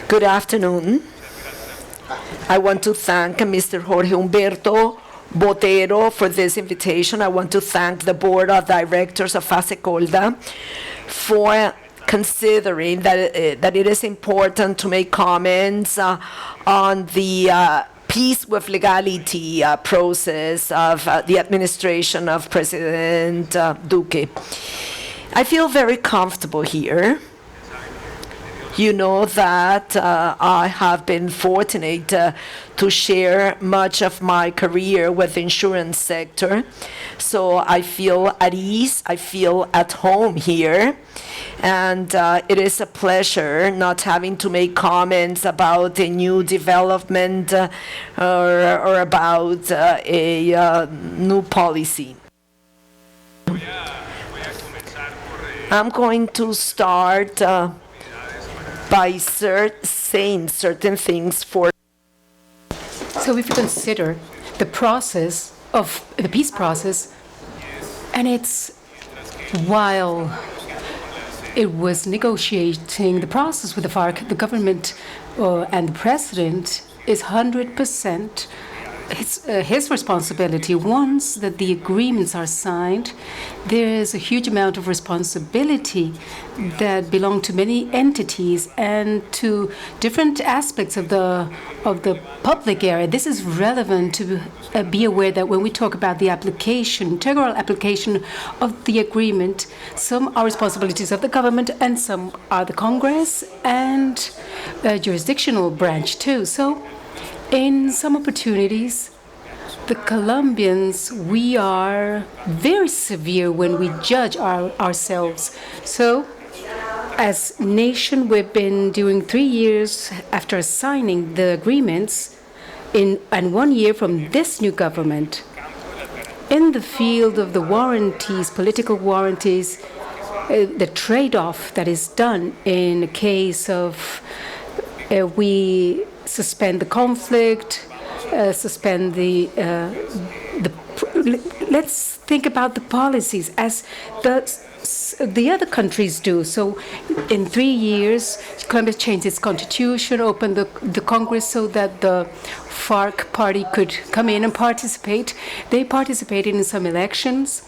Good afternoon. I want to thank Mr. Jorge Humberto Botero for this invitation. I want to thank the Board of Directors of FASECOLDA for considering that it is important to make comments on the peace with legality process of the administration of President Duque. I feel very comfortable here. You know that I have been fortunate to share much of my career with the insurance sector. So I feel at ease, I feel at home here. And it is a pleasure not having to make comments about a new development or about a new policy. I'm going to start by saying certain things for. So if you consider the process of the peace process, and it's while it was negotiating the process with the FARC, the government and the president is 100% his responsibility. Once that the agreements are signed, there is a huge amount of responsibility that belong to many entities and to different aspects of the public area. This is relevant to be aware that when we talk about the application, integral application of the agreement, some are responsibilities of the government and some are the Congress and jurisdictional branch too. So in some opportunities, the Colombians, we are very severe when we judge ourselves. So, as nation, we've been doing 3 years after signing the agreements and 1 year from this new government. In the field of the warranties, political warranties, the trade-off that is done in a case of we suspend the conflict, suspend let's think about the policies as the other countries do. So in 3 years, Colombia changed its constitution, opened the Congress so that the FARC party could come in and participate. They participated in some elections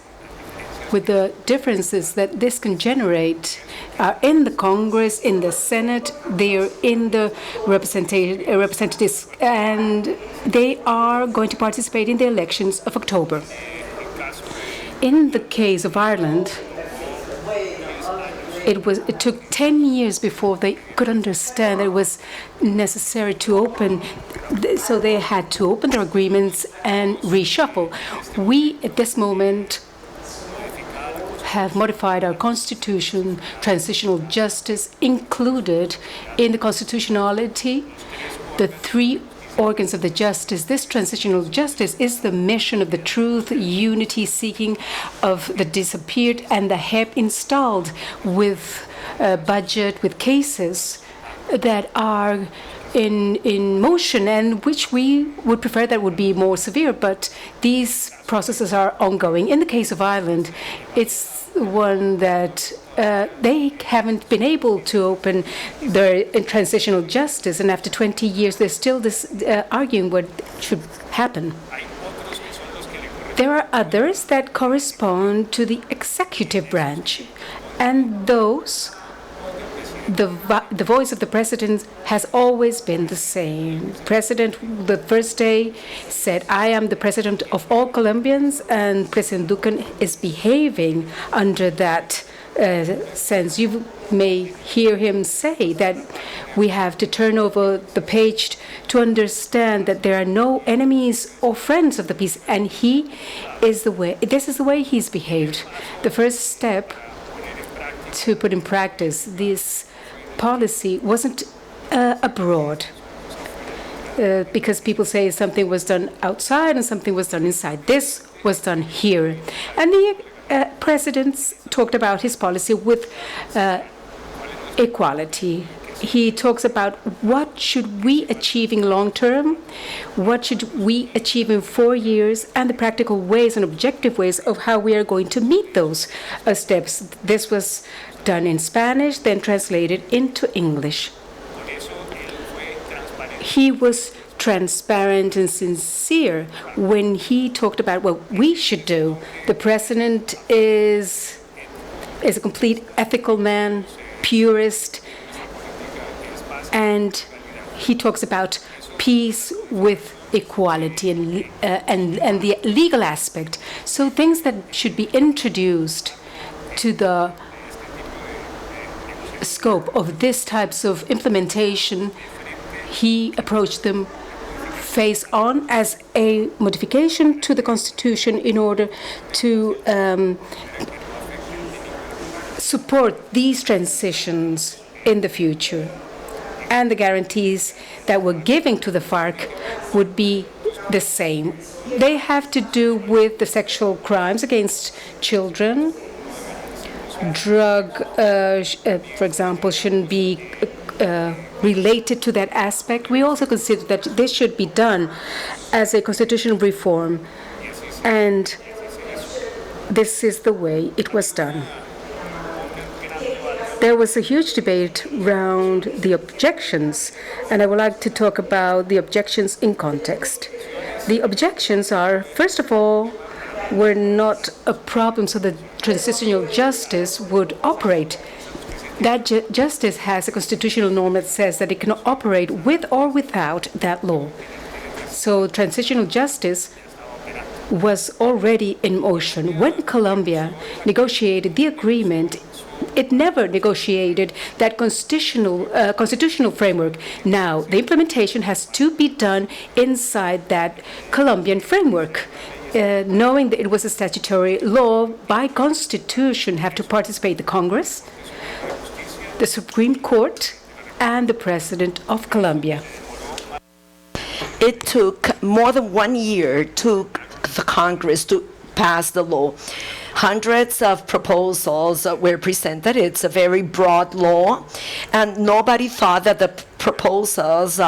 with the differences that this can generate in the Congress, in the Senate, they're in the representatives, and they are going to participate in the elections of October. In the case of Ireland, it took 10 years before they could understand that it was necessary to open, so they had to open their agreements and reshuffle. We, at this moment, have modified our constitution, transitional justice included in the constitutionality, the 3 organs of the justice. This transitional justice is the mission of the truth, unity seeking of the disappeared, and the HEP installed with a budget, with cases that are in motion and which we would prefer that would be more severe, but these processes are ongoing. In the case of Ireland, it's one that they haven't been able to open their transitional justice, and after 20 years they're still arguing what should happen. There are others that correspond to the executive branch, and those the voice of the president has always been the same. President, the first day, said, "I am the president of all Colombians," and President Duque is behaving under that sense. You may hear him say that we have to turn over the page to understand that there are no enemies or friends of the peace, and this is the way he's behaved. The first step to put in practice this policy wasn't abroad, because people say something was done outside and something was done inside. This was done here. And the president talked about his policy with equality. He talks about what should we achieve in long term, what should we achieve in 4 years, and the practical ways and objective ways of how we are going to meet those steps. This was done in Spanish, then translated into English. he was transparent and sincere when he talked about what we should do. The president is a complete ethical man, purist, and he talks about peace with equality and the legal aspect. So things that should be introduced to the scope of these types of implementation, he approached them face on as a modification to the Constitution in order to support these transitions in the future. And the guarantees that we're giving to the FARC would be the same. They have to do with the sexual crimes against children. Drug, for example, shouldn't be related to that aspect. We also consider that this should be done as a constitutional reform, and this is the way it was done. There was a huge debate around the objections, and I would like to talk about the objections in context. The objections are, first of all, were not a problem so that transitional justice would operate. That justice has a constitutional norm that says that it can operate with or without that law. So transitional justice was already in motion. When Colombia negotiated the agreement, it never negotiated that constitutional framework. Now, the implementation has to be done inside that Colombian framework. Knowing that it was a statutory law, by constitution have to participate the Congress, the Supreme Court, and the President of Colombia. It took more than 1 year to the Congress to pass the law. Hundreds of proposals were presented. It's a very broad law, and nobody thought that the proposals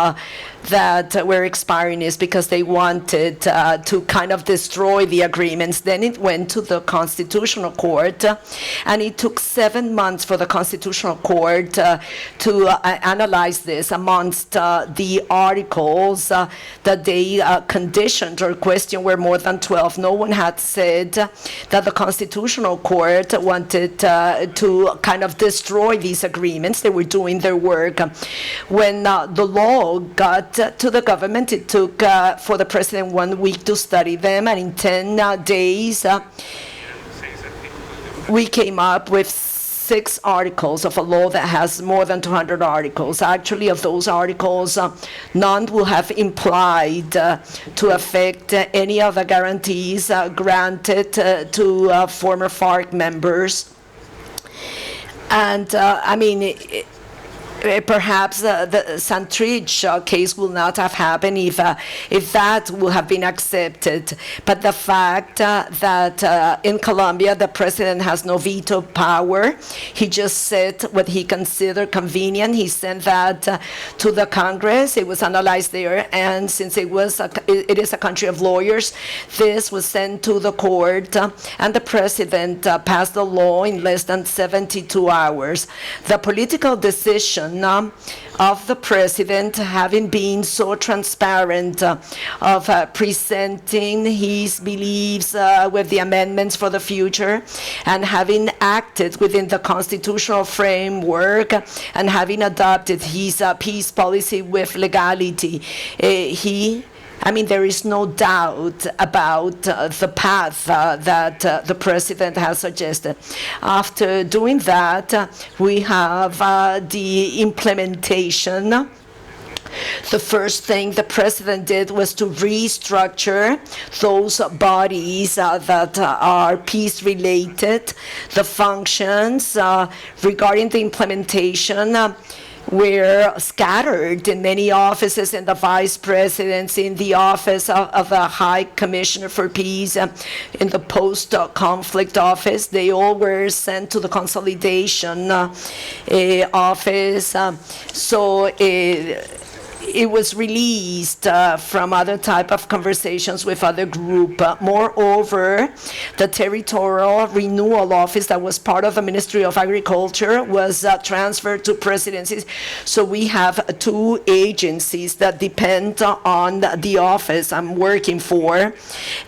that were expiring is because they wanted to kind of destroy the agreements. Then it went to the Constitutional Court, and it took 7 months for the Constitutional Court to analyze this. Amongst the articles that they conditioned or questioned were more than 12. No one had said that the Constitutional Court wanted to kind of destroy these agreements. They were doing their work. When the law got to the government, it took for the president 1 week to study them, and in 10 days we came up with 6 articles of a law that has more than 200 articles. Actually, of those articles, none will have implied to affect any of the guarantees granted to former FARC members. And I mean, perhaps the Santrich case will not have happened if that would have been accepted. But the fact that in Colombia the president has no veto power, he just said what he considered convenient. He sent that to the Congress. It was analyzed there, and since it is a country of lawyers, this was sent to the court, and the president passed the law in less than 72 hours. The political decision of the president, having been so transparent of presenting his beliefs with the amendments for the future, and having acted within the constitutional framework, and having adopted his peace policy with legality, there is no doubt about the path that the president has suggested. After doing that, we have the implementation. The first thing the president did was to restructure those bodies that are peace-related. The functions regarding the implementation were scattered in many offices, in the vice presidency, in the office of the High Commissioner for Peace, in the post-conflict office. They all were sent to the Consolidation office. So it was released from other type of conversations with other group. Moreover, the Territorial Renewal Office that was part of the Ministry of Agriculture was transferred to Presidency. So we have 2 agencies that depend on the office I'm working for.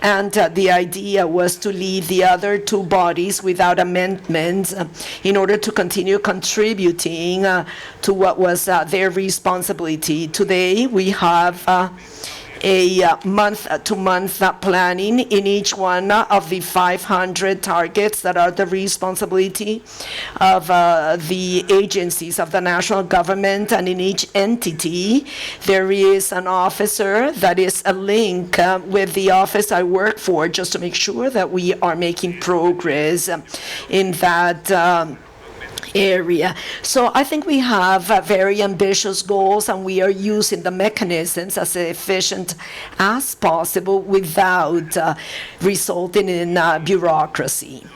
And the idea was to leave the other 2 bodies without amendments in order to continue contributing to what was their responsibility. Today, we have a month-to-month planning in each one of the 500 targets that are the responsibility of the agencies of the national government. And in each entity, there is an officer that is a link with the office I work for, just to make sure that we are making progress in that area. So I think we have very ambitious goals, and we are using the mechanisms as efficient as possible without resulting in bureaucracy.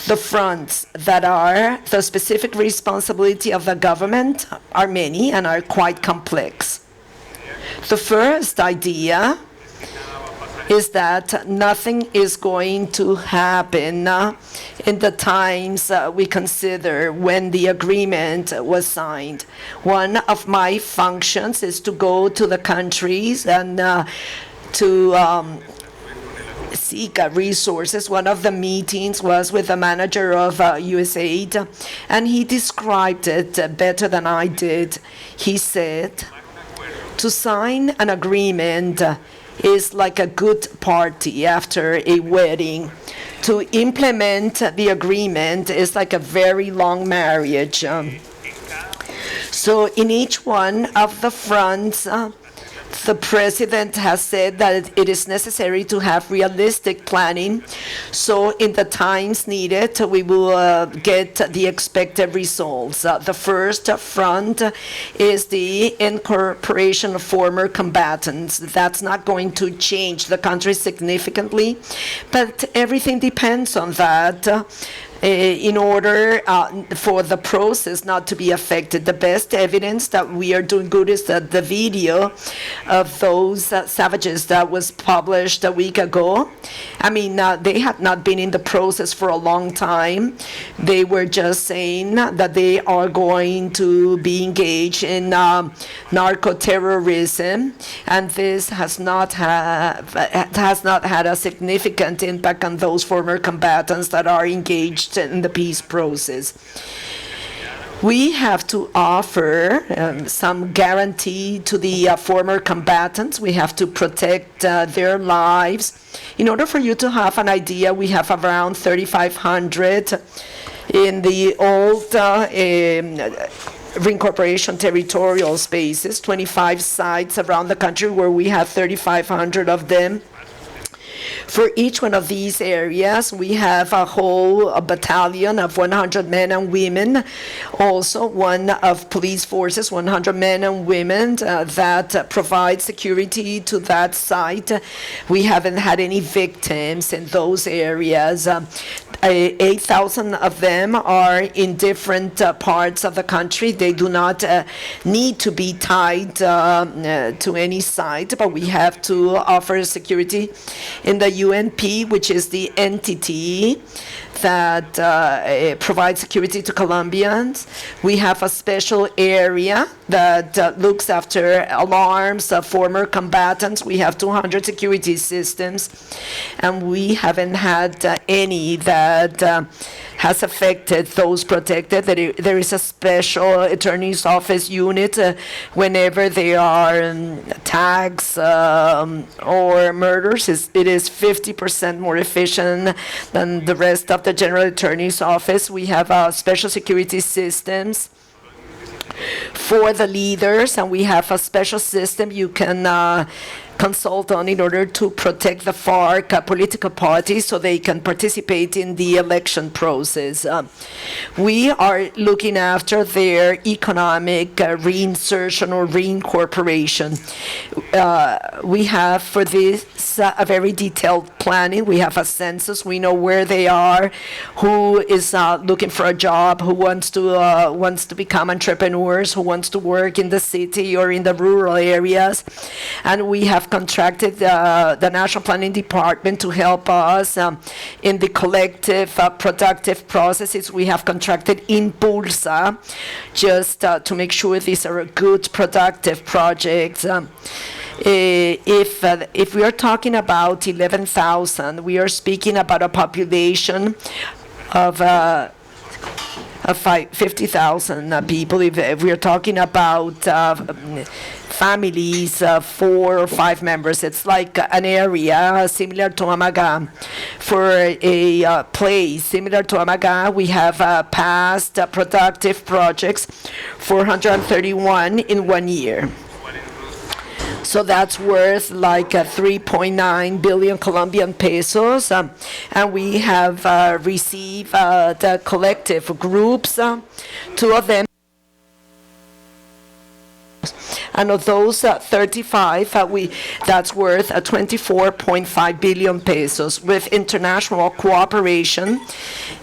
The fronts that are the specific responsibility of the government are many and are quite complex. The first idea is that nothing is going to happen in the times we consider when the agreement was signed. One of my functions is to go to the countries and to seek resources. One of the meetings was with the manager of USAID, and he described it better than I did. He said, to sign an agreement is like a good party after a wedding. To implement the agreement is like a very long marriage. So in each one of the fronts, the president has said that it is necessary to have realistic planning. So in the times needed, we will get the expected results. The first front is the incorporation of former combatants. That's not going to change the country significantly, but everything depends on that. In order for the process not to be affected. The best evidence that we are doing good is that the video of those savages that was published a week ago. I mean, they had not been in the process for a long time. They were just saying that they are going to be engaged in narco-terrorism, and this has not had a significant impact on those former combatants that are engaged in the peace process. We have to offer some guarantee to the former combatants. We have to protect their lives. In order for you to have an idea, we have around 3,500 in the old reincorporation territorial spaces, 25 sites around the country where we have 3,500 of them. For each one of these areas, we have a whole battalion of 100 men and women, also one of police forces, 100 men and women that provide security to that site. We haven't had any victims in those areas. 8,000 of them are in different parts of the country. They do not need to be tied to any site, but we have to offer security in the UNP, which is the entity that provides security to Colombians. We have a special area that looks after alarms of former combatants. We have 200 security systems, and we haven't had any that has affected those protected. There is a special attorney's office unit whenever there are attacks or murders. It is 50% more efficient than the rest of the general attorney's office. We have special security systems for the leaders, and we have a special system. You can consult on in order to protect the FARC political parties so they can participate in the election process. We are looking after their economic reinsertion or reincorporation. We have for this a very detailed planning. We have a census. We know where they are, who is looking for a job, who wants to become entrepreneurs, who wants to work in the city or in the rural areas. And we have contracted the National Planning Department to help us in the collective productive processes. We have contracted Impulsa just to make sure these are good productive projects. If we are talking about 11,000, we are speaking about a population of 50,000 people. If we are talking about families, 4 or 5 members, it's like an area similar to Amaga. For a place similar to Amaga, we have passed productive projects, 431 in 1 year. So that's worth like 3.9 billion Colombian pesos. And we have received the collective groups, 2 of them. And of those 35, that's worth 24.5 billion pesos. With international cooperation,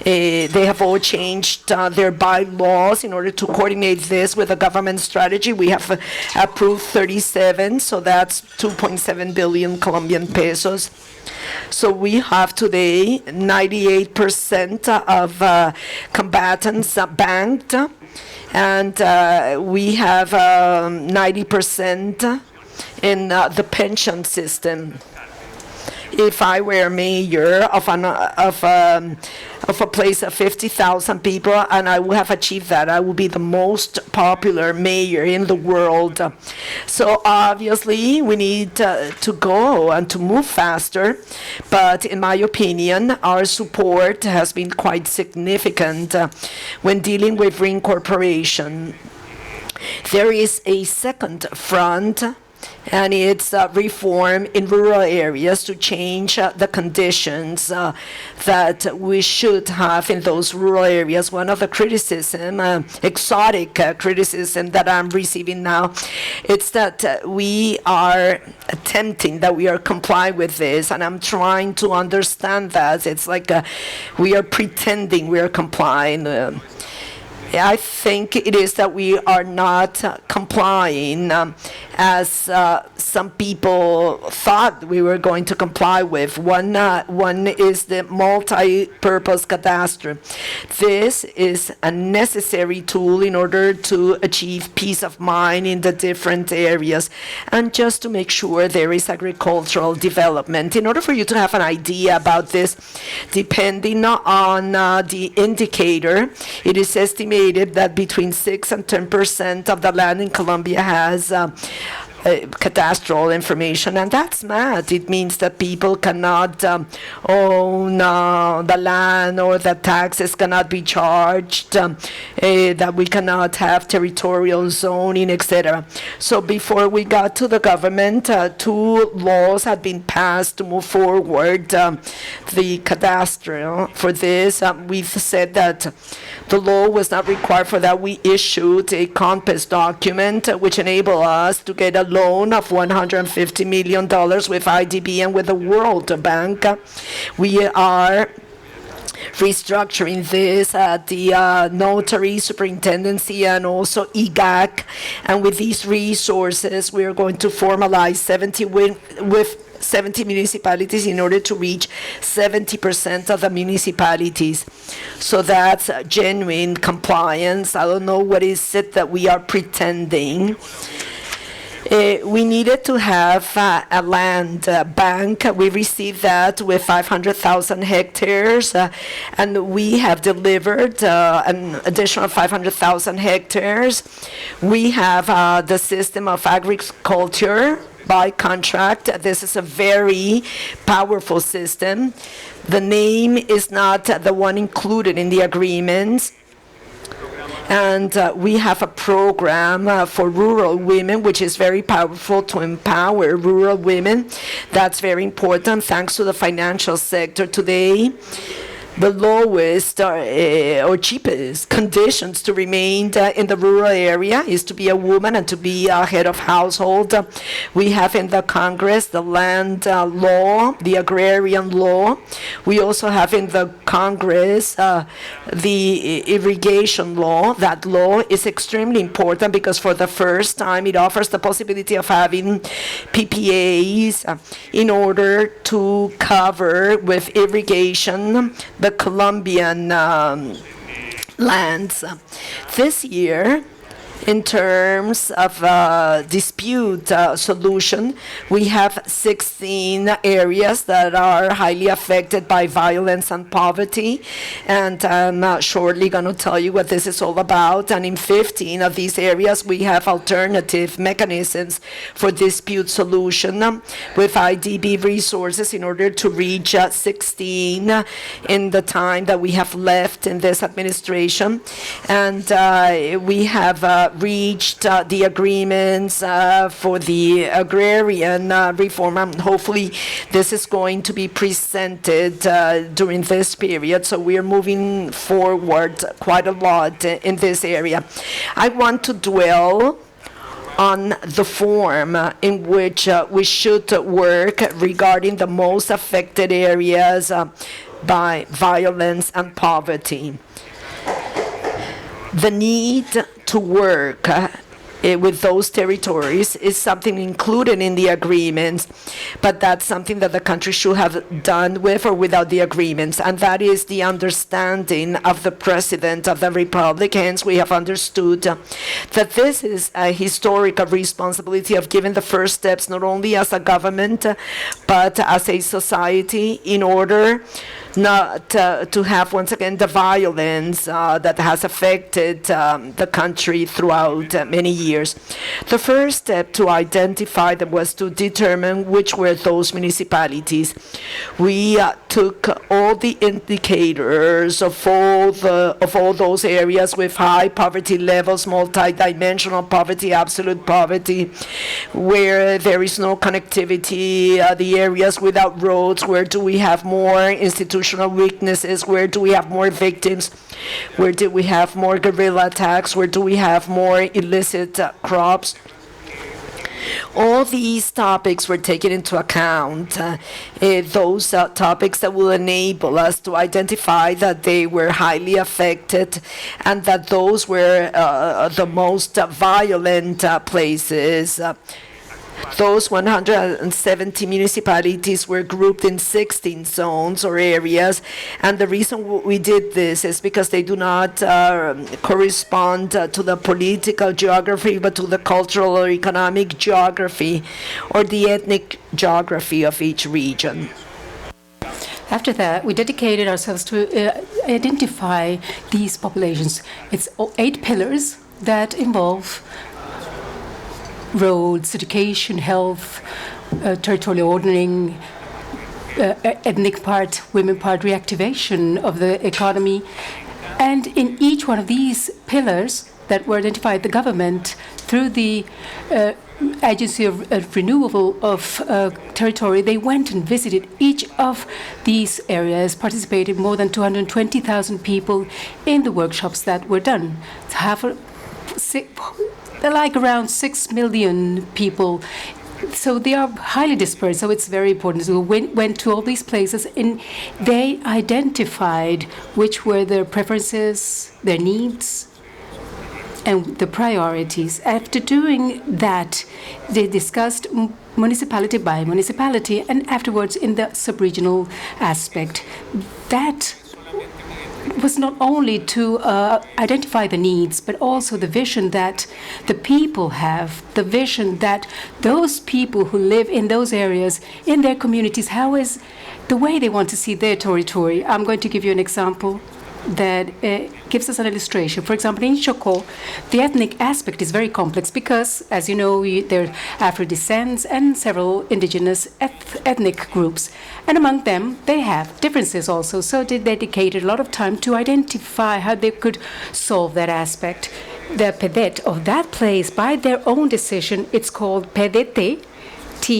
they have all changed their bylaws in order to coordinate this with the government strategy. We have approved 37, so that's 2.7 billion Colombian pesos. So we have today 98% of combatants banked. And we have 90% in the pension system. If I were mayor of a place of 50,000 people, and I would have achieved that, I would be the most popular mayor in the world. So obviously, we need to go and to move faster. But in my opinion, our support has been quite significant when dealing with reincorporation. There is a second front, and it's reform in rural areas to change the conditions that we should have in those rural areas. One of the criticism, exotic criticism that I'm receiving now, it's that we are attempting, that we are complying with this, and I'm trying to understand that. It's like we are pretending we are complying. I think it is that we are not complying as some people thought we were going to comply with. One is the multi-purpose cadastre. This is a necessary tool in order to achieve peace of mind in the different areas and just to make sure there is agricultural development. In order for you to have an idea about this, depending on the indicator, it is estimated that between 6 and 10% of the land in Colombia has cadastral information, and that's mad. It means that people cannot own the land, or that taxes cannot be charged, that we cannot have territorial zoning, etc. So before we got to the government, 2 laws had been passed to move forward the cadastral. For this, we've said that the law was not required for that. We issued a compass document which enabled us to get a loan of $150 million with IDB and with the World Bank. We are restructuring this at the notary superintendency and also IGAC, and with these resources we are going to formalize 70 municipalities in order to reach 70% of the municipalities. So that's genuine compliance. I don't know what is it that we are pretending. We needed to have a land bank. We received that with 500,000 hectares, and we have delivered an additional 500,000 hectares. We have the system of agriculture by contract. This is a very powerful system. The name is not the one included in the agreements. And we have a program for rural women, which is very powerful to empower rural women. That's very important, thanks to the financial sector today. The lowest or cheapest conditions to remain in the rural area is to be a woman and to be a head of household. We have in the Congress the land law, the agrarian law. We also have in the Congress the irrigation law. That law is extremely important because for the first time it offers the possibility of having PPAs in order to cover with irrigation the Colombian lands. This year, in terms of dispute solution, we have 16 areas that are highly affected by violence and poverty, and I'm shortly going to tell you what this is all about. And in 15 of these areas, we have alternative mechanisms for dispute solution with IDB resources in order to reach 16 in the time that we have left in this administration. And we have reached the agreements for the agrarian reform. And hopefully this is going to be presented during this period. So we are moving forward quite a lot in this area. I want to dwell on the form in which we should work regarding the most affected areas by violence and poverty. The need to work with those territories is something included in the agreements, but that's something that the country should have done with or without the agreements, and that is the understanding of the President of the Republic. Hence, we have understood that this is a historical responsibility of giving the first steps, not only as a government, but as a society, in order not to have, once again, the violence that has affected the country throughout many years. The first step to identify them was to determine which were those municipalities. We took all the indicators of all those areas with high poverty levels, multidimensional poverty, absolute poverty, where there is no connectivity, the areas without roads, where do we have more institutional weaknesses, where do we have more victims, where do we have more guerrilla attacks, where do we have more illicit crops. All these topics were taken into account, those topics that will enable us to identify that they were highly affected and that those were the most violent places. Those 170 municipalities were grouped in 16 zones or areas, and the reason we did this is because they do not correspond to the political geography, but to the cultural or economic geography or the ethnic geography of each region. After that, we dedicated ourselves to identify these populations. It's 8 pillars that involve roads, education, health, territorial ordering, ethnic part, women part, reactivation of the economy. And in each one of these pillars that were identified, the government, through the Agency of Renewal of Territory, they went and visited each of these areas, participated more than 220,000 people in the workshops that were done. Like around 6 million people. So they are highly dispersed, so it's very important. So we went to all these places and they identified which were their preferences, their needs, and the priorities. After doing that, they discussed municipality by municipality and afterwards in the sub-regional aspect. That was not only to identify the needs, but also the vision that the people have, the vision that those people who live in those areas, in their communities, how is the way they want to see their territory. I'm going to give you an example. that gives us an illustration. For example, in Chocó, the ethnic aspect is very complex because, as you know, there are Afro-descents and several indigenous ethnic groups. And among them, they have differences also. So they dedicated a lot of time to identify how they could solve that aspect. The PEDET of that place, by their own decision, it's called PDT,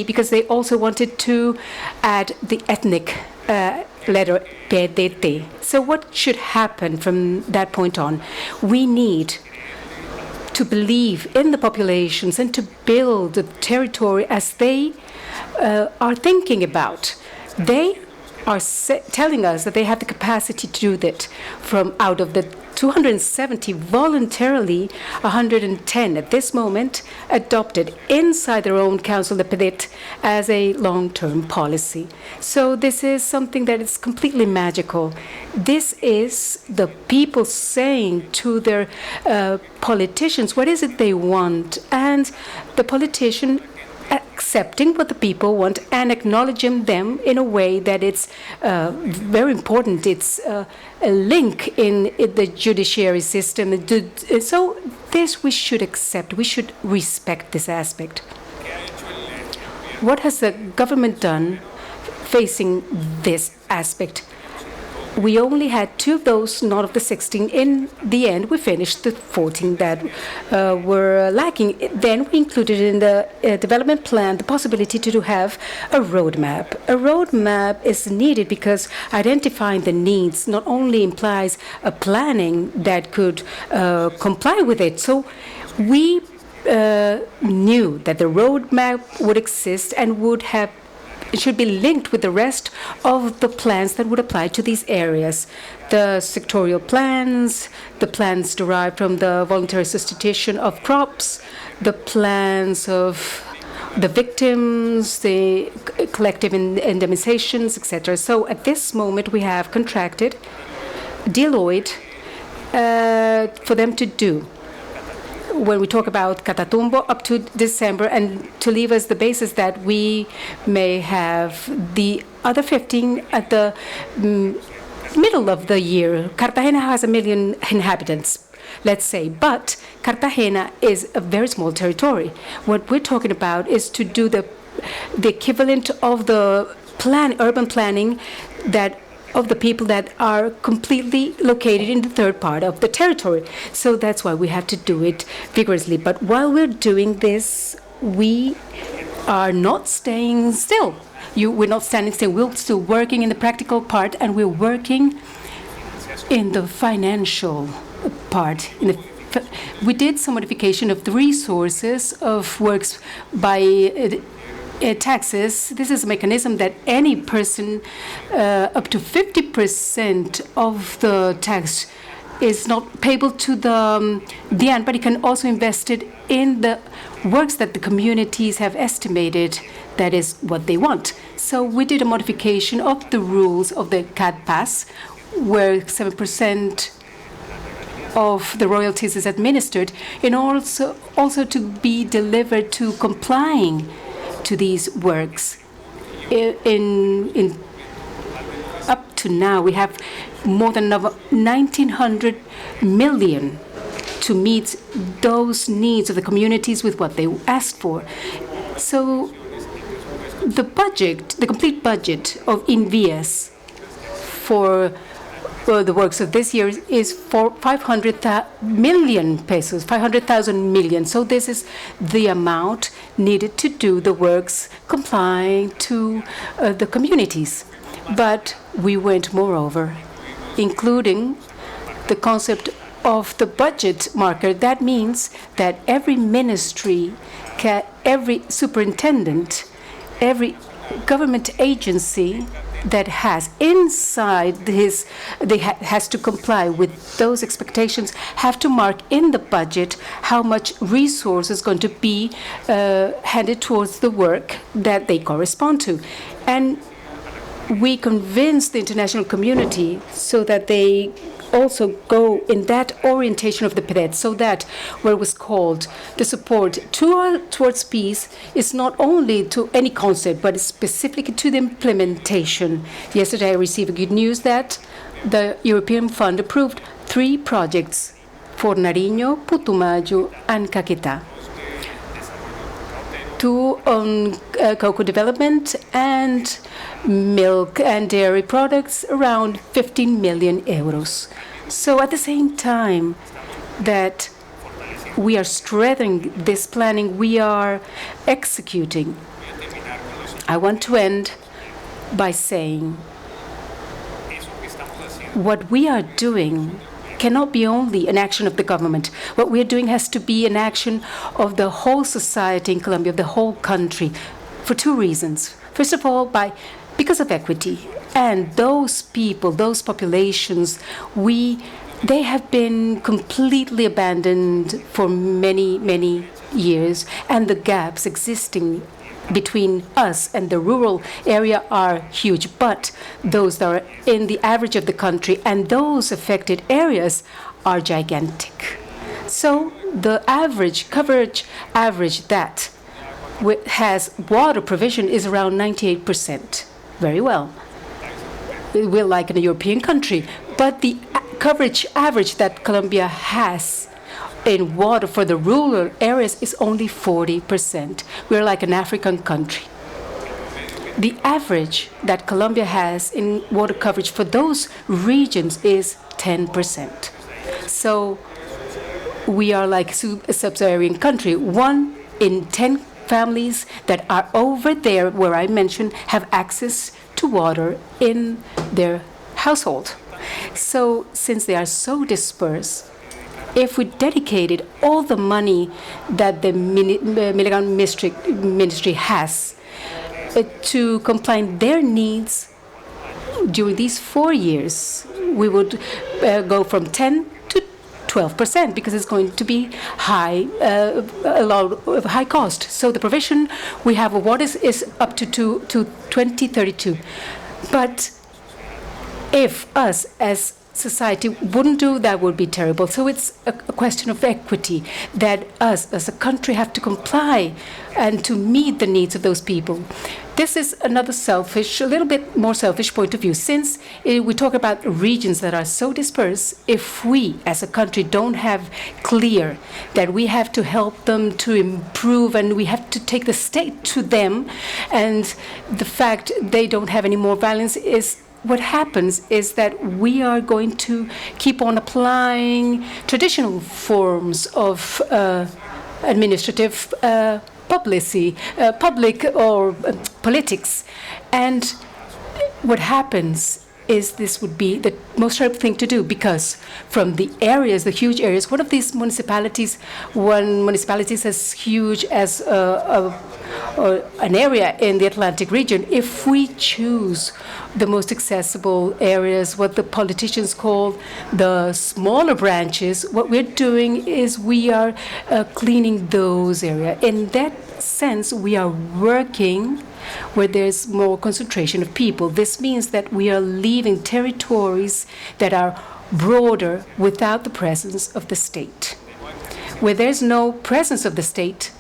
because they also wanted to add the ethnic letter PDT. So what should happen from that point on? We need to believe in the populations and to build the territory as they are thinking about. They are telling us that they have the capacity to do that. From out of the 270 voluntarily, 110 at this moment adopted inside their own council, the PEDET, as a long-term policy. So this is something that is completely magical. This is the people saying to their politicians what is it they want, and the politician accepting what the people want and acknowledging them in a way that it's very important. It's a link in the judiciary system. So this we should accept. We should respect this aspect. What has the government done facing this aspect? We only had 2 of those, not of the 16. In the end, we finished the 14 that were lacking. Then we included in the development plan the possibility to have a roadmap. A roadmap is needed because identifying the needs not only implies a planning that could comply with it. So we knew that the roadmap would exist and it should be linked with the rest of the plans that would apply to these areas. The sectorial plans, the plans derived from the voluntary substitution of crops, the plans of the victims, the collective indemnizations, etc. So at this moment, we have contracted Deloitte for them to do, when we talk about Catatumbo, up to December, and to leave us the basis that we may have the other 15 at the middle of the year. Cartagena has 1 million inhabitants, let's say, but Cartagena is a very small territory. What we're talking about is to do the equivalent of the urban planning of the people that are completely located in the third part of the territory. So that's why we have to do it vigorously. But while we're doing this, we are not staying still. We're not standing still. We're still working in the practical part, and we're working in the financial part. We did some modification of the resources of works by taxes. This is a mechanism that any person, up to 50% of the tax is not payable to the DIAN, but it can also invest it in the works that the communities have estimated that is what they want. So we did a modification of the rules of the CAD Pass, where 7% of the royalties is administered, and also to be delivered to complying to these works. In up to now, we have more than 1,900 million to meet those needs of the communities with what they asked for. So the budget, the complete budget of Invias for the works of this year is for 500 million pesos, 500,000 million. So this is the amount needed to do the works complying to the communities. But we went moreover, including the concept of the budget marker. That means that every ministry, every superintendent, every government agency that has inside has to comply with those expectations, have to mark in the budget how much resource is going to be handed towards the work that they correspond to. And we convinced the international community so that they also go in that orientation of the PDET, so that what was called the support towards peace is not only to any concept, but specifically to the implementation. Yesterday, I received good news that the European Fund approved 3 projects for Nariño, Putumayo, and Caquetá. 2 on cocoa development and milk and dairy products, around 15 million euros. So at the same time that we are strengthening this planning, we are executing. I want to end by saying what we are doing cannot be only an action of the government. What we are doing has to be an action of the whole society in Colombia, of the whole country, for 2 reasons. First of all, because of equity. And those people, those populations, they have been completely abandoned for many, many years, and the gaps existing between us and the rural area are huge, but those that are in the average of the country and those affected areas are gigantic. So the coverage average that has water provision is around 98%. Very well. We're like in a European country, but the coverage average that Colombia has in water for the rural areas is only 40%. We're like an African country. The average that Colombia has in water coverage for those regions is 10%. So we are like a sub-Saharan country. 1 in 10 families that are over there, where I mentioned, have access to water in their household. So since they are so dispersed, if we dedicated all the money that the Milligan Ministry has to comply their needs during these 4 years, we would go from 10 to 12%, because it's going to be a lot of high cost. So the provision we have of water is up to 2032. But if us as society wouldn't do that, would be terrible. So it's a question of equity, that us as a country have to comply and to meet the needs of those people. This is another a little bit more selfish point of view. Since we talk about regions that are so dispersed, if we as a country don't have clear that we have to help them to improve and we have to take the state to them, and the fact they don't have any more violence, is what happens is that we are going to keep on applying traditional forms of administrative public or politics. And what happens is this would be the most terrible thing to do, because from the areas, the huge areas, one of these municipalities, one municipality is as huge as an area in the Atlantic region. If we choose the most accessible areas, what the politicians call the smaller branches, what we're doing is we are cleaning those areas. In that sense, we are working where there's more concentration of people. This means that we are leaving territories that are broader without the presence of the state. Where there's no presence of the state,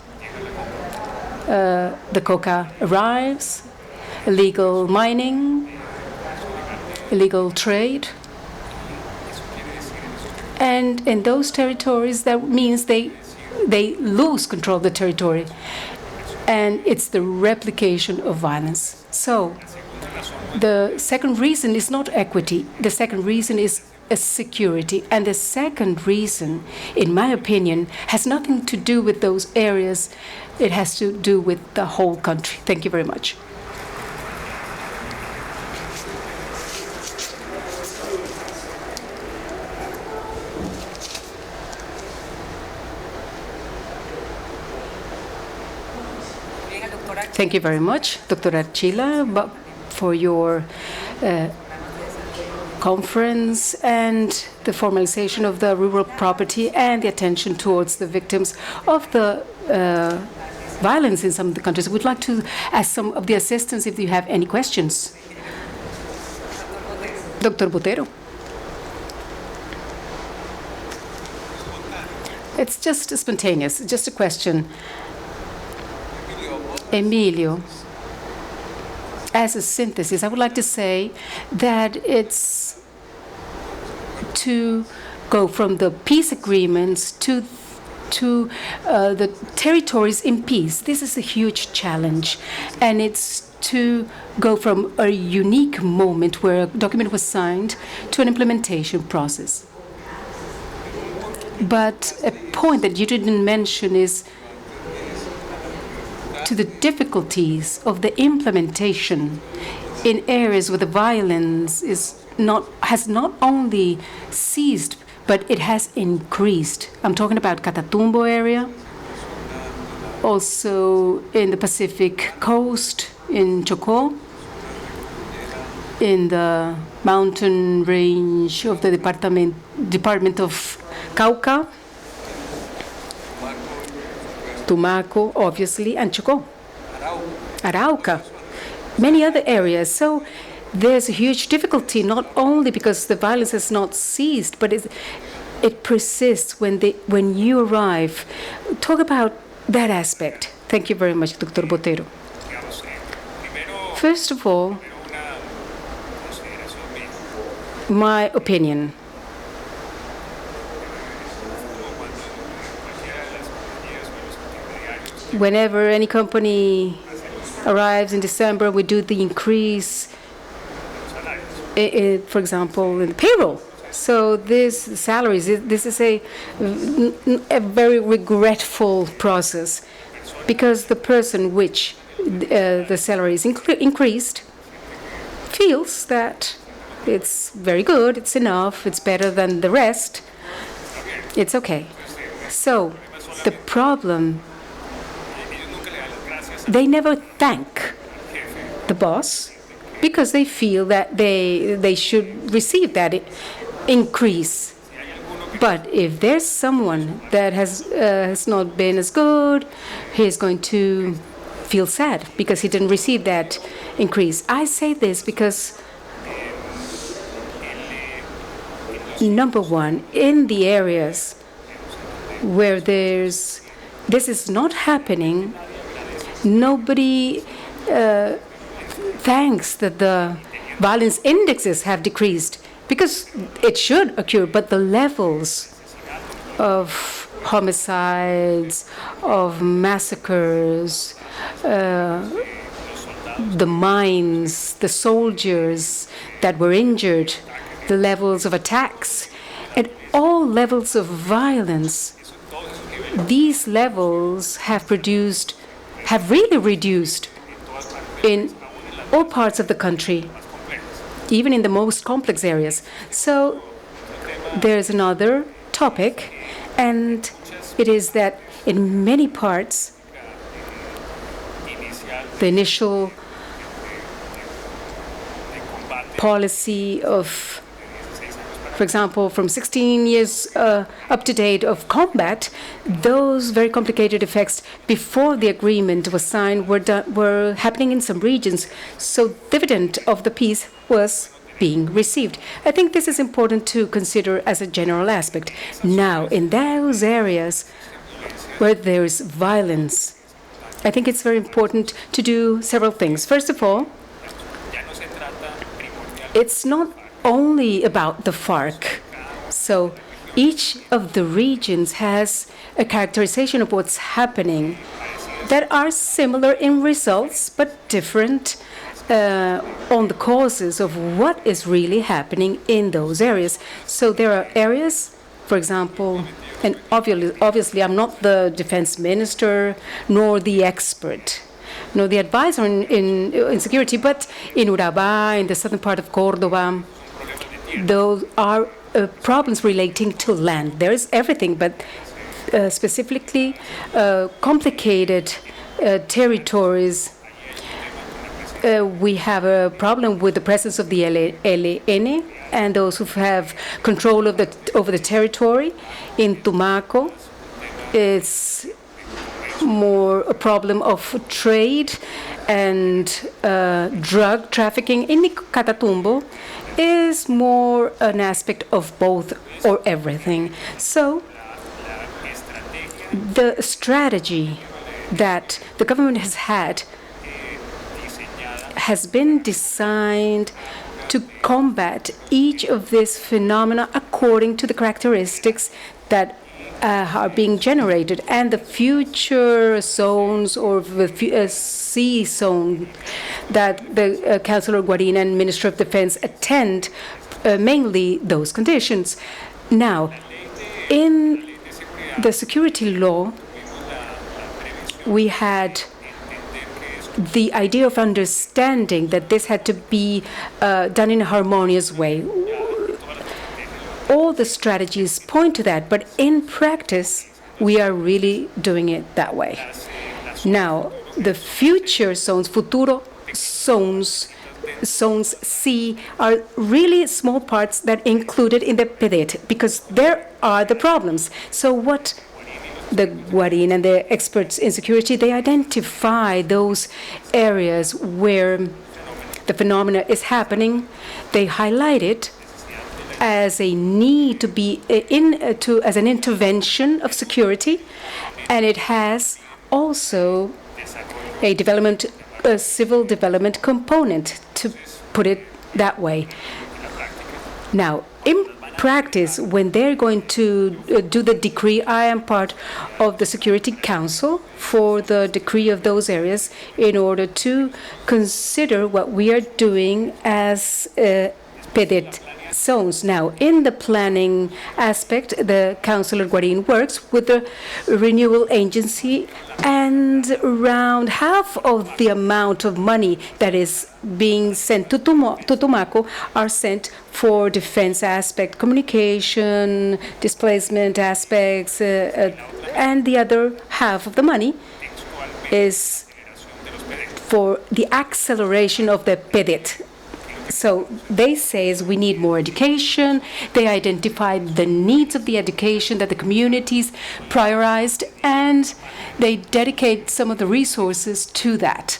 the coca arrives, illegal mining, illegal trade. And in those territories, that means they lose control of the territory. And it's the replication of violence. So the second reason is not equity. The second reason is security. And the second reason, in my opinion, has nothing to do with those areas. It has to do with the whole country. Thank you very much. Thank you very much, Dr. Archila, for your conference and the formalization of the rural property and the attention towards the victims of the violence in some of the countries. We'd like to ask some of the assistants if you have any questions. Dr. Botero. It's just spontaneous, just a question. Emilio, as a synthesis, I would like to say that it's to go from the peace agreements to the territories in peace. This is a huge challenge, and it's to go from a unique moment where a document was signed to an implementation process. But a point that you didn't mention is to the difficulties of the implementation in areas where the violence has not only ceased, but it has increased. I'm talking about Catatumbo area, also in the Pacific coast, in Chocó, in the mountain range of the department of Cauca, Tumaco, obviously, and Chocó, Arauca, many other areas. So there's a huge difficulty, not only because the violence has not ceased, but it persists when you arrive. Talk about that aspect. Thank you very much, Dr. Botero. First of all, my opinion. Whenever any company arrives in December, we do the increase, for example, in the payroll. So this salaries, this is a very regretful process, because the person which the salary is increased feels that it's very good, it's enough, it's better than the rest, it's okay. So the problem, they never thank the boss because they feel that they should receive that increase. But if there's someone that has not been as good, he's going to feel sad because he didn't receive that increase. I say this because, number one, in the areas where this is not happening, nobody thanks that the violence indexes have decreased, because it should occur, but the levels of homicides, of massacres, the mines, the soldiers that were injured, the levels of attacks, at all levels of violence, these levels have really reduced in all parts of the country, even in the most complex areas. So there's another topic, and it is that in many parts, the initial policy of, for example, from 16 years up to date of combat, those very complicated effects before the agreement was signed were happening in some regions. So dividend of the peace was being received. I think this is important to consider as a general aspect. Now, in those areas where there's violence, I think it's very important to do several things. First of all, it's not only about the FARC. So each of the regions has a characterization of what's happening that are similar in results, but different on the causes of what is really happening in those areas. So there are areas, for example, and obviously I'm not the defense minister, nor the expert, nor the advisor in security, but in Urabá, in the southern part of Córdoba, those are problems relating to land. There is everything, but specifically complicated territories. We have a problem with the presence of the LN and those who have control of over the territory. In Tumaco, it's more a problem of trade and drug trafficking. In Catatumbo is more an aspect of both or everything. So The strategy that the government has had has been designed to combat each of these phenomena according to the characteristics that are being generated, and the future zones or the sea zone that the Councilor Guarín and Minister of Defense attend, mainly those conditions. Now, in the security law, we had the idea of understanding that this had to be done in a harmonious way. All the strategies point to that, but in practice, we are really doing it that way. Now, the future zones, futuro zones, zones C, are really small parts that included in the PEDET, because there are the problems. So what the Guarín and the experts in security, they identify those areas where the phenomena is happening. They highlight it as a need to be as an intervention of security, and it has also a civil development component, to put it that way. Now, in practice, when they're going to do the decree, I am part of the Security Council for the decree of those areas in order to consider what we are doing as PEDET zones. Now, in the planning aspect, the Councilor Guarín works with the renewal agency, and around half of the amount of money that is being sent to Tumaco are sent for defense aspect, communication, displacement aspects, and the other half of the money is for the acceleration of the PEDET. So they say we need more education. They identified the needs of the education that the communities prioritized, and they dedicate some of the resources to that.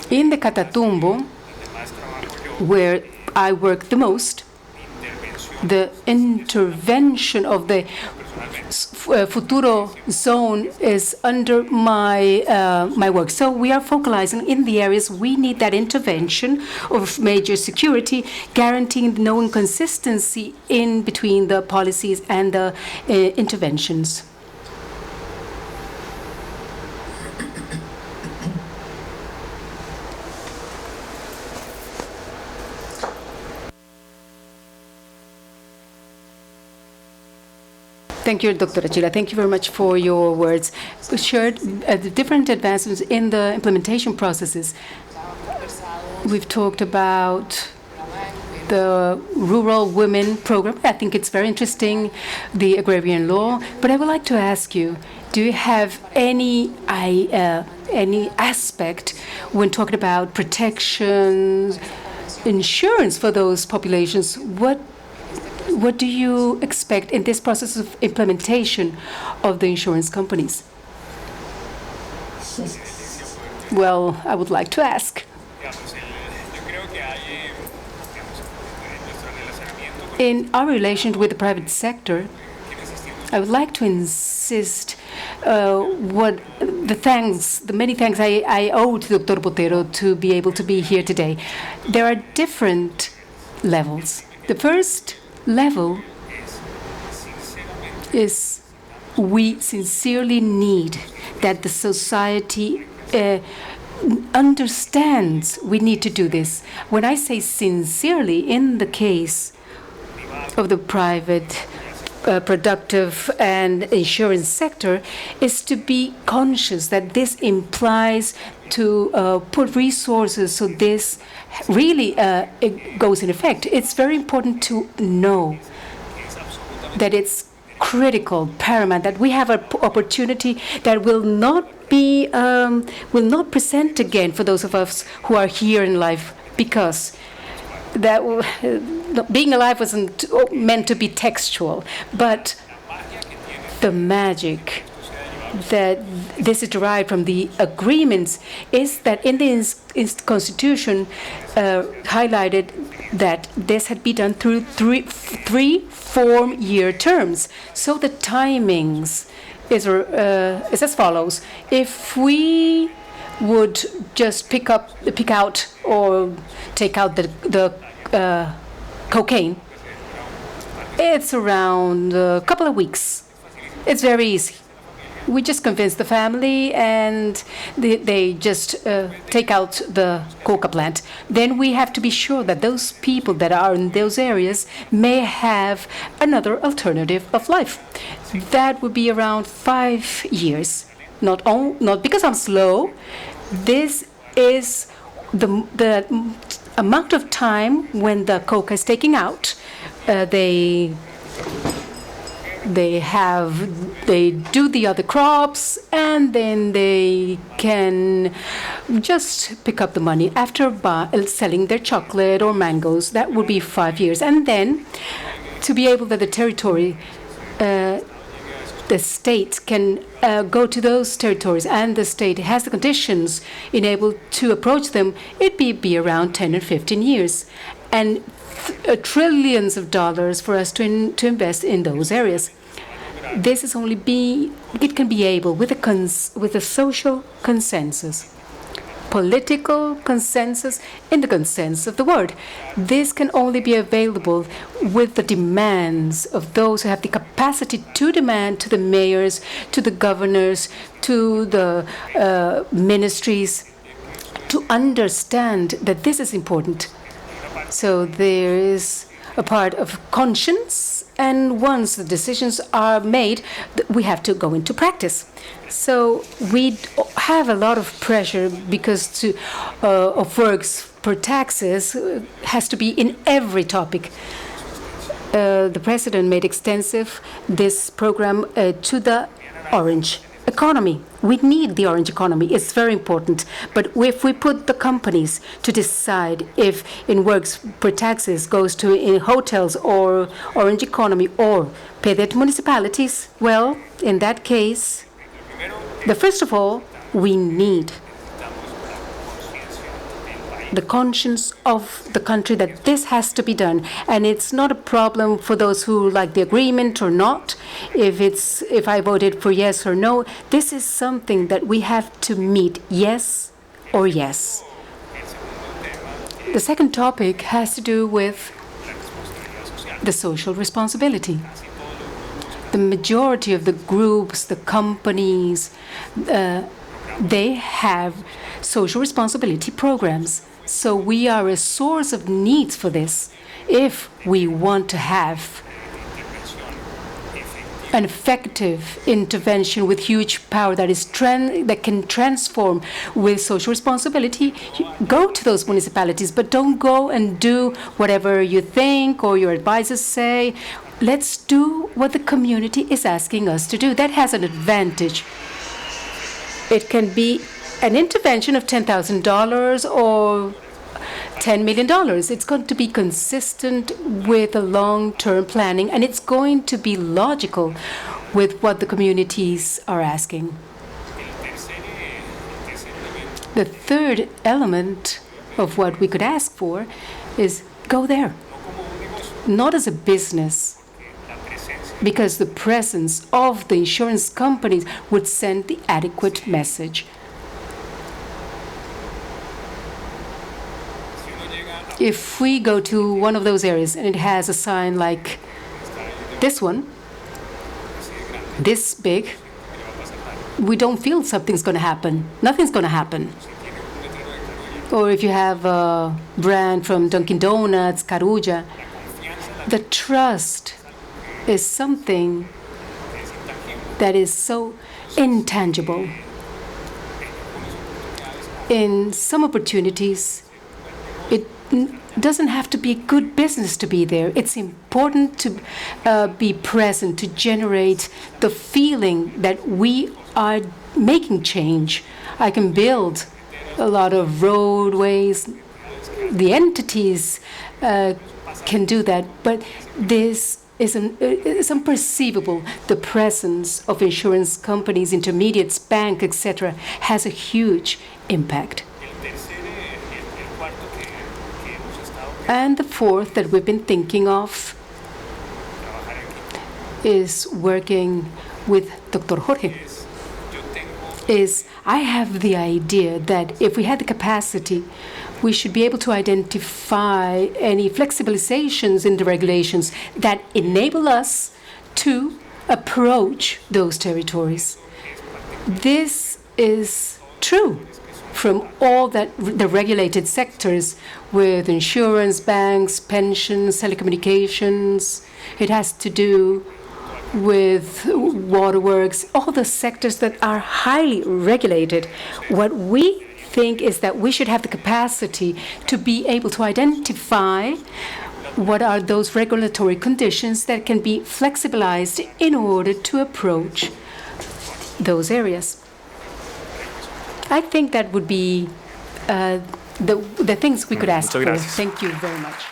In the Catatumbo, where I work the most, the intervention of the Futuro zone is under my work. So we are focalizing in the areas we need that intervention of major security, guaranteeing no inconsistency in between the policies and the interventions. Thank you, Dr. Archila. Thank you very much for your words. We shared the different advancements in the implementation processes. We've talked about the Rural Women Program. I think it's very interesting, the agrarian law. But I would like to ask you, do you have any aspect when talking about protections, insurance for those populations? What do you expect in this process of implementation of the insurance companies? Well, I would like to ask. In our relation with the private sector, I would like to insist what the many thanks I owe to Dr. Botero to be able to be here today. There are different levels. The first level is we sincerely need that the society understands we need to do this. When I say sincerely, in the case of the private productive and insurance sector, is to be conscious that this implies to put resources so this really it goes in effect. It's very important to know that it's critical, paramount, that we have an opportunity that will not present again for those of us who are here in life, because that being alive wasn't meant to be textual, but the magic that this is derived from the agreements is that in the Constitution highlighted that this had been done through three 4-year terms. So the timings is as follows. If we would just pick out or take out the cocaine, it's around a couple of weeks. It's very easy. We just convince the family and they just take out the coca plant. Then we have to be sure that those people that are in those areas may have another alternative of life. That would be around 5 years. Not because I'm slow. This is the amount of time when the coca is taken out. They do the other crops, and then they can just pick up the money after selling their chocolate or mangoes. That would be 5 years. And then to be able that the territory, the state can go to those territories, and the state has the conditions enabled to approach them, it'd be around 10 or 15 years. And trillions of dollars for us to invest in those areas. This is it can be able with a social consensus, political consensus, in the consensus of the word. This can only be available with the demands of those who have the capacity to demand to the mayors, to the governors, to the ministries, to understand that this is important. So there is a part of conscience, and once the decisions are made, we have to go into practice. So we have a lot of pressure because of works per taxes has to be in every topic. The president made extensive this program to the orange economy. We need the orange economy. It's very important. But if we put the companies to decide if in works per taxes goes to in hotels or orange economy or pay that to municipalities, well, in that case, first of all, we need the conscience of the country that this has to be done. And it's not a problem for those who like the agreement or not, if I voted for yes or no. This is something that we have to meet, yes or yes. The second topic has to do with the social responsibility. The majority of the groups, the companies, they have social responsibility programs. So we are a source of needs for this. If we want to have an effective intervention with huge power that can transform with social responsibility, go to those municipalities, but don't go and do whatever you think or your advisors say. Let's do what the community is asking us to do. That has an advantage. It can be an intervention of $10,000 or $10 million. It's going to be consistent with a long-term planning, and it's going to be logical with what the communities are asking. The third element of what we could ask for is go there, not as a business, because the presence of the insurance companies would send the adequate message. If we go to one of those areas and it has a sign like this one, this big, we don't feel something's going to happen. Nothing's going to happen. Or if you have a brand from Dunkin' Donuts, Carulla, the trust is something that is so intangible. In some opportunities, it doesn't have to be good business to be there. It's important to be present, to generate the feeling that we are making change. I can build a lot of roadways. The entities can do that, but this is unperceivable. The presence of insurance companies, intermediates, banks, etc., has a huge impact. And the fourth that we've been thinking of is working with Dr. Jorge. I have the idea that if we had the capacity, we should be able to identify any flexibilizations in the regulations that enable us to approach those territories. This is true from all the regulated sectors with insurance, banks, pensions, telecommunications. It has to do with waterworks, all the sectors that are highly regulated. What we think is that we should have the capacity to be able to identify what are those regulatory conditions that can be flexibilized in order to approach those areas. I think that would be the things we could ask for. Thank you very much.